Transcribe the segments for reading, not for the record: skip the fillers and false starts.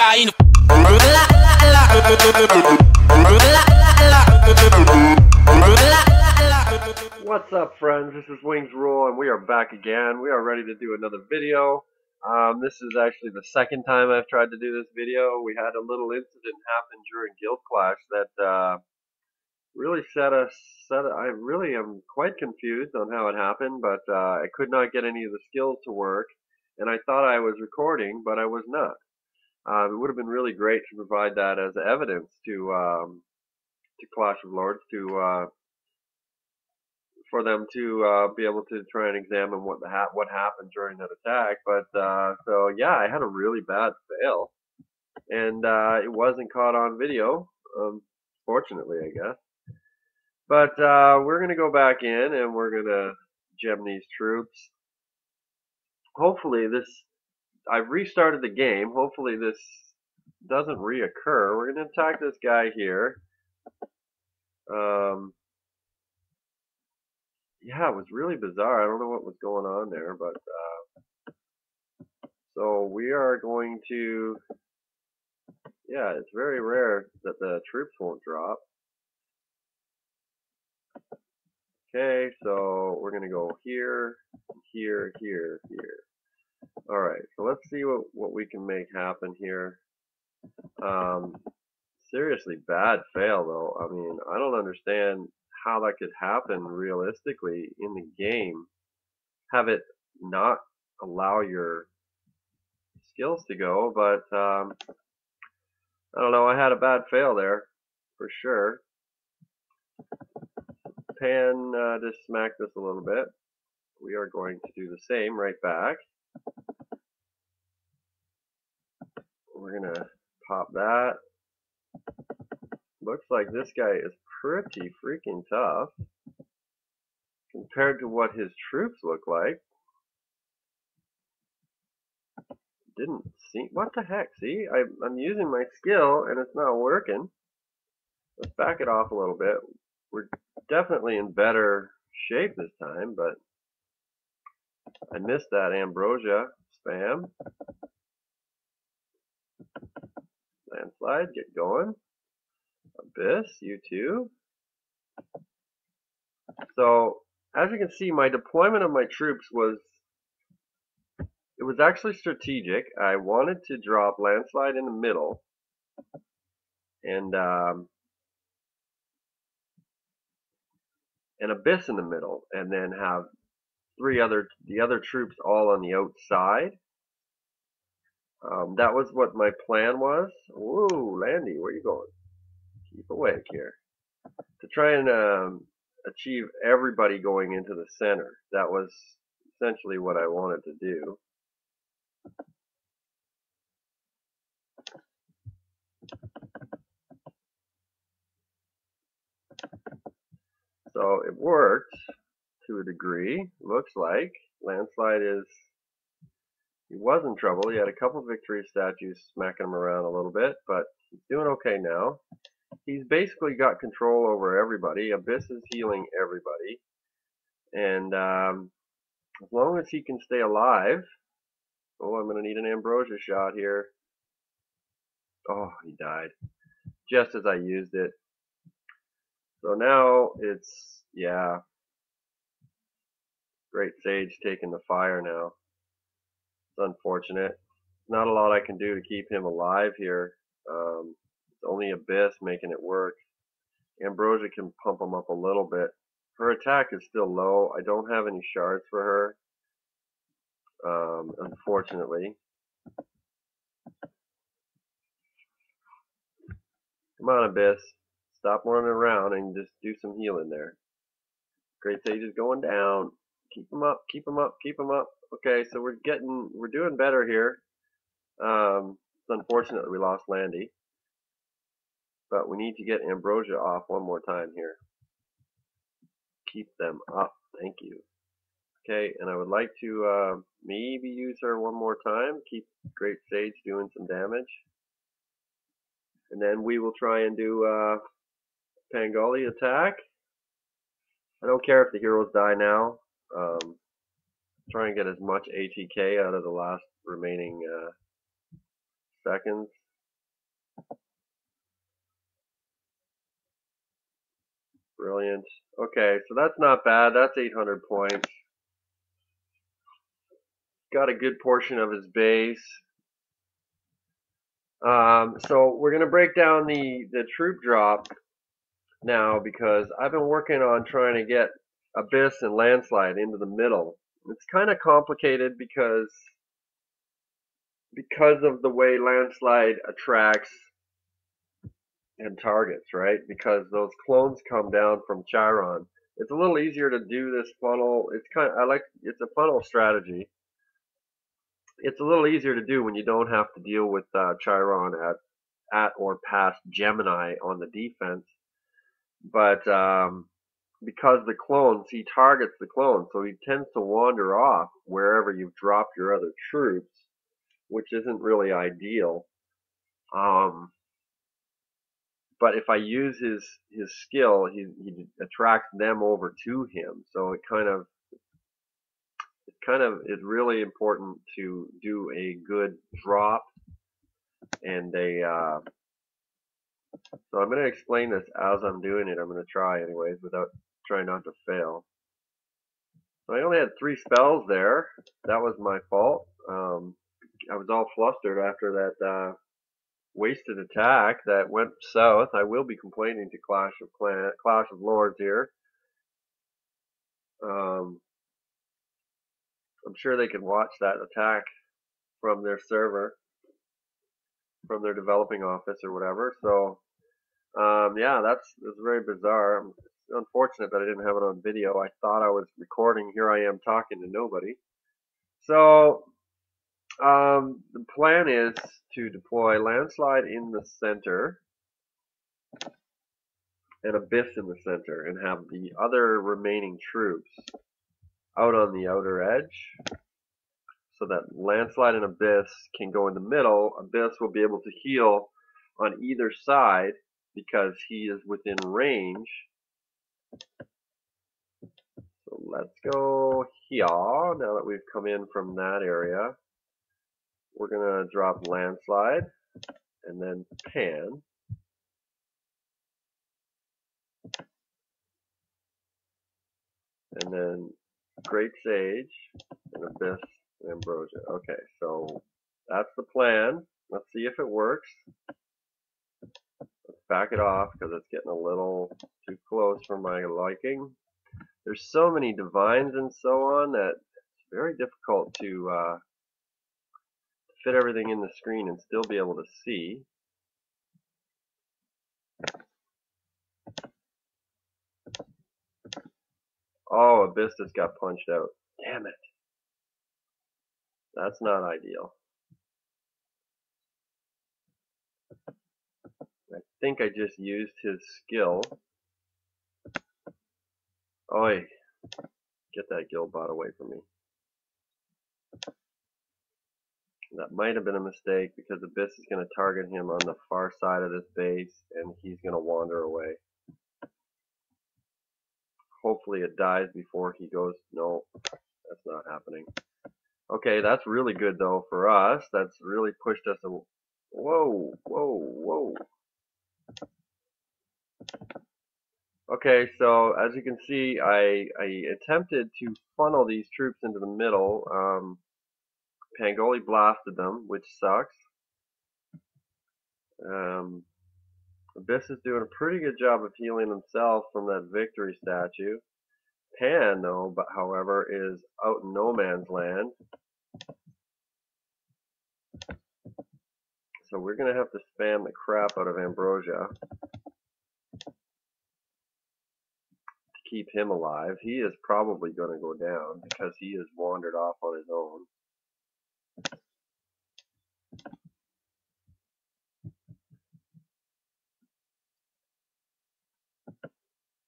crying. What's up, friends? This is Wings Rule, and we are back again. We are ready to do another video. This is actually the second time I've tried to do this video. We had a little incident happen during Guild Clash that really I really am quite confused on how it happened, but I could not get any of the skills to work, and I thought I was recording, but I was not. It would have been really great to provide that as evidence to Clash of Lords for them to be able to try and examine what happened during that attack. But so yeah, I had a really bad fail, and it wasn't caught on video, fortunately, I guess. But we're gonna go back in and we're gonna gem these troops. Hopefully I've restarted the game. Hopefully this doesn't reoccur. We're gonna attack this guy here. Yeah, it was really bizarre. I don't know what was going on there, but so we are going to, yeah, it's very rare that the troops won't drop. Okay, so we're gonna go here, here, here, here. All right, so let's see what we can make happen here. Seriously bad fail though. I mean, I don't understand how that could happen realistically in the game. Have it not allow your skills to go, but I don't know. I had a bad fail there for sure. Pan just smacked us a little bit. We are going to do the same right back. We're gonna pop that. Looks like this guy is pretty freaking tough compared to what his troops look like. Didn't see, what the heck? See, I'm using my skill and it's not working. Let's back it off a little bit. We're definitely in better shape this time, but I missed that ambrosia spam. Landslide, get going. Abyss, you too. So, as you can see, my deployment of my troops was actually strategic. I wanted to drop Landslide in the middle, and Abyss in the middle, and then have the other troops all on the outside. That was what my plan was. Whoa, Landy, where you going? Keep awake here. To try and achieve everybody going into the center. That was essentially what I wanted to do. So it worked to a degree. Looks like Landslide he was in trouble. He had a couple victory statues smacking him around a little bit, but he's doing okay now. He's basically got control over everybody. Abyss is healing everybody, and as long as he can stay alive. Oh, I'm going to need an ambrosia shot here. Oh, he died just as I used it. So now it's, yeah, Great Sage taking the fire now. It's unfortunate. Not a lot I can do to keep him alive here. It's only Abyss making it work. Ambrosia can pump him up a little bit. Her attack is still low. I don't have any shards for her, unfortunately. Come on, Abyss. Stop running around and just do some healing there. Great Sage is going down. Keep him up, keep him up, keep him up. Okay, so we're doing better here. It's unfortunate that we lost Landy, but we need to get Ambrosia off one more time here. Keep them up, thank you. Okay, and I would like to maybe use her one more time. Keep Great Sage doing some damage, and then we will try and do Pangali attack. I don't care if the heroes die now. Try and get as much ATK out of the last remaining seconds. Brilliant. Okay, so that's not bad. That's 800 points. Got a good portion of his base. So we're going to break down the troop drop now because I've been working on trying to get Abyss and Landslide into the middle. It's kind of complicated because of the way Landslide attracts and targets, right? Because those clones come down from Chiron. It's a little easier to do this funnel. It's a funnel strategy. It's a little easier to do when you don't have to deal with Chiron at or past Gemini on the defense. But because he targets the clones, so he tends to wander off wherever you've dropped your other troops, which isn't really ideal. But if I use his skill, he attracts them over to him. So it kind of is really important to do a good drop and so I'm going to explain this as I'm doing it. I'm going to try anyways without trying not to fail. So I only had 3 spells there. That was my fault. I was all flustered after that wasted attack that went south. I will be complaining to Clash of Lords here. I'm sure they can watch that attack from their server, from their developing office or whatever. So yeah, that's very bizarre. It's unfortunate that I didn't have it on video. I thought I was recording. Here I am talking to nobody. So the plan is to deploy Landslide in the center and Abyss in the center and have the other remaining troops out on the outer edge so that Landslide and Abyss can go in the middle. Abyss will be able to heal on either side because he is within range. So let's go here. Now that we've come in from that area, we're going to drop Landslide and then Pan. And then Great Sage and Abyss and Ambrosia. Okay, so that's the plan. Let's see if it works. Let's back it off because it's getting a little too close for my liking. There's so many divines and so on that it's very difficult to fit everything in the screen and still be able to see. Oh, Abyss just got punched out. Damn it. That's not ideal. I think I just used his skill. Oi. Get that Guildbot away from me. That might have been a mistake because Abyss is going to target him on the far side of this base and he's going to wander away. Hopefully it dies before he goes. No, that's not happening. Okay, that's really good though for us. That's really pushed us a... Whoa, whoa, whoa. Okay, so as you can see, I attempted to funnel these troops into the middle. Pangoli blasted them, which sucks. Abyss is doing a pretty good job of healing himself from that victory statue. Pan, though, but however, is out in no man's land. So we're going to have to spam the crap out of Ambrosia to keep him alive. He is probably going to go down because he has wandered off on his own.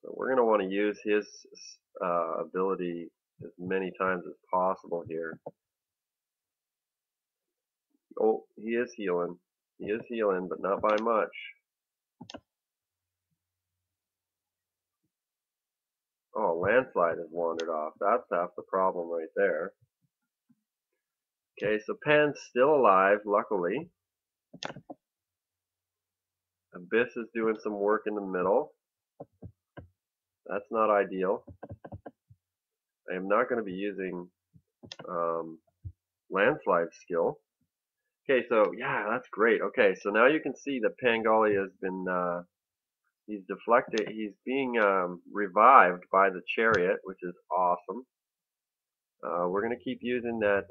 So we're going to want to use his ability as many times as possible here. Oh, he is healing. He is healing, but not by much. Oh, Landslide has wandered off. That's half the problem right there. Okay, so Pan's still alive, luckily. Abyss is doing some work in the middle. That's not ideal. I am not going to be using landslide skill. Okay, so yeah, that's great. Okay, so now you can see that Pangali has been he's deflected. He's being revived by the chariot, which is awesome. We're going to keep using that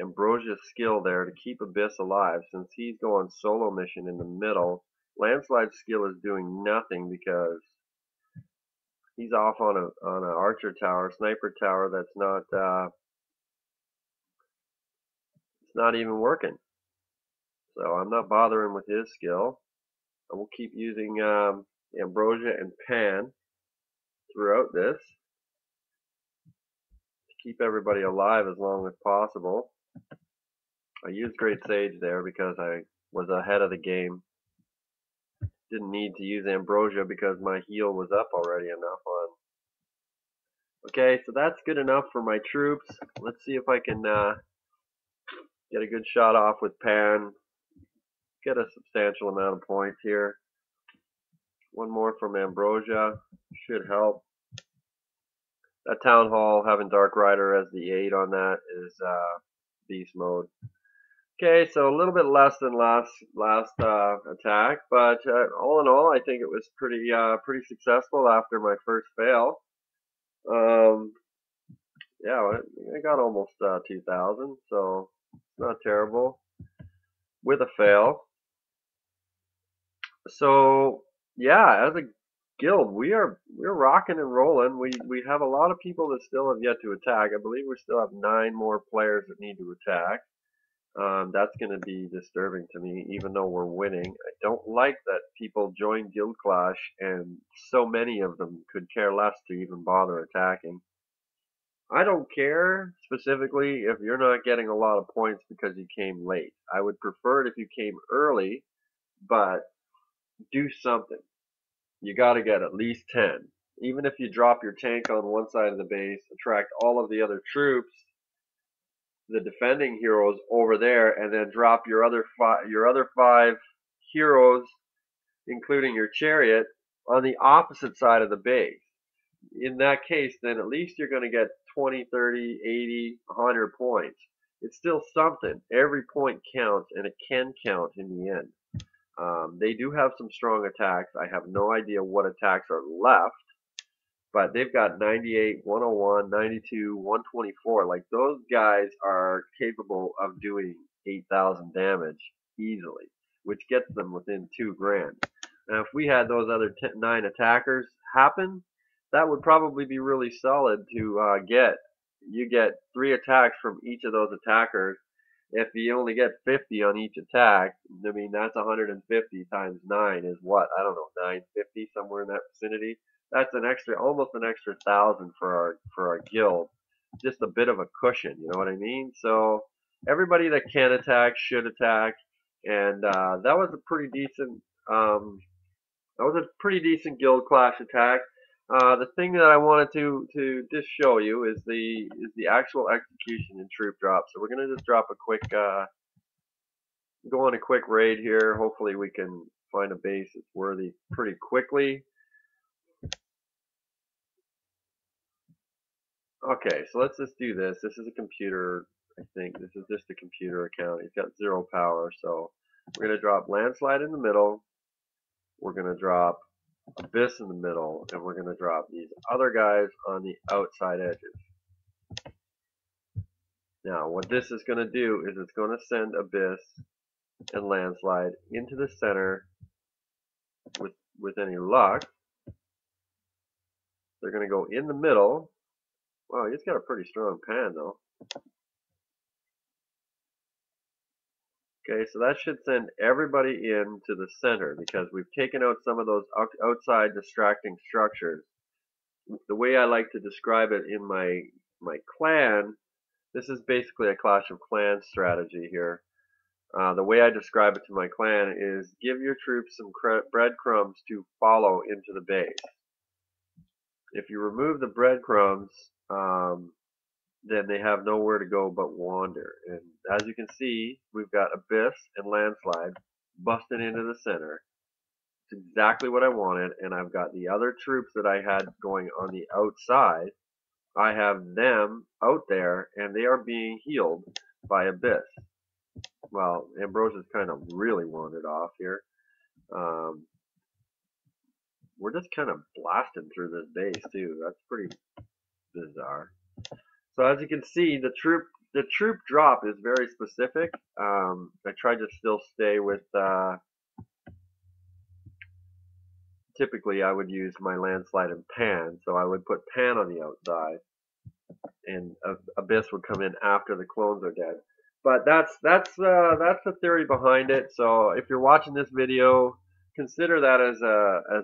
Ambrosia skill there to keep Abyss alive, since he's going solo mission in the middle. Landslide skill is doing nothing because he's off on a archer tower, sniper tower that's it's not even working. So I'm not bothering with his skill. I will keep using Ambrosia and Pan throughout this to keep everybody alive as long as possible. I used Great Sage there because I was ahead of the game. Didn't need to use Ambrosia because my heal was up already enough on. Okay, so that's good enough for my troops. Let's see if I can get a good shot off with Pan. Get a substantial amount of points here. One more from Ambrosia should help. That Town Hall having Dark Rider as the aid on that is beast mode. Okay, so a little bit less than last attack, but all in all, I think it was pretty successful after my first fail. Yeah, I got almost 2,000, so it's not terrible with a fail. So yeah, as a guild, we're rocking and rolling. We have a lot of people that still have yet to attack. I believe we still have 9 more players that need to attack. That's going to be disturbing to me, even though we're winning. I don't like that people join Guild Clash and so many of them could care less to even bother attacking. I don't care specifically if you're not getting a lot of points because you came late. I would prefer it if you came early, but do something. You got to get at least 10. Even if you drop your tank on one side of the base, attract all of the other troops, the defending heroes over there, and then drop your other five heroes, including your chariot, on the opposite side of the base. In that case, then at least you're going to get 20, 30, 80, 100 points. It's still something. Every point counts, and it can count in the end. They do have some strong attacks. I have no idea what attacks are left, but they've got 98, 101, 92, 124. Like, those guys are capable of doing 8,000 damage easily, which gets them within 2 grand. Now, if we had those other 9 attackers happen, that would probably be really solid to get. You get 3 attacks from each of those attackers. If you only get 50 on each attack, I mean, that's 150 times 9 is what? I don't know, 950, somewhere in that vicinity. That's an extra, almost an extra 1,000 for our guild. Just a bit of a cushion, you know what I mean? So everybody that can attack should attack, and that was a pretty decent Guild Clash attack. The thing that I wanted to just show you is the actual execution in troop drop. So we're gonna just drop a quick go on a quick raid here. Hopefully we can find a base that's worthy pretty quickly. Okay, so let's just do this. This is a computer, I think. This is just a computer account. It's got 0 power, so we're gonna drop Landslide in the middle. We're gonna drop Abyss in the middle, and we're going to drop these other guys on the outside edges. Now, what this is going to do is it's going to send Abyss and Landslide into the center with any luck. They're going to go in the middle. Wow, he's got a pretty strong pan, though. Okay, so that should send everybody in to the center because we've taken out some of those outside distracting structures. The way I like to describe it in my clan, this is basically a Clash of Clans strategy here. The way I describe it to my clan is give your troops some breadcrumbs to follow into the base. If you remove the breadcrumbs, then they have nowhere to go but wander. And as you can see, we've got Abyss and Landslide busting into the center. It's exactly what I wanted, and I've got the other troops that I had going on the outside. I have them out there, and they are being healed by Abyss. Well, Ambrosius kind of really wandered off here. We're just kind of blasting through this base too. That's pretty bizarre. So as you can see, the troop drop is very specific. I tried to still stay with. Typically, I would use my landslide and pan, so I would put pan on the outside, and Abyss would come in after the clones are dead. But that's the theory behind it. So if you're watching this video, consider that as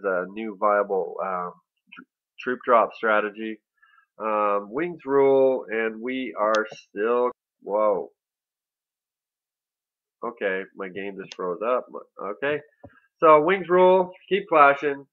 a new viable troop drop strategy. Wings rule, and we are still. Whoa. Okay, my game just froze up. Okay, so wings rule. Keep clashing.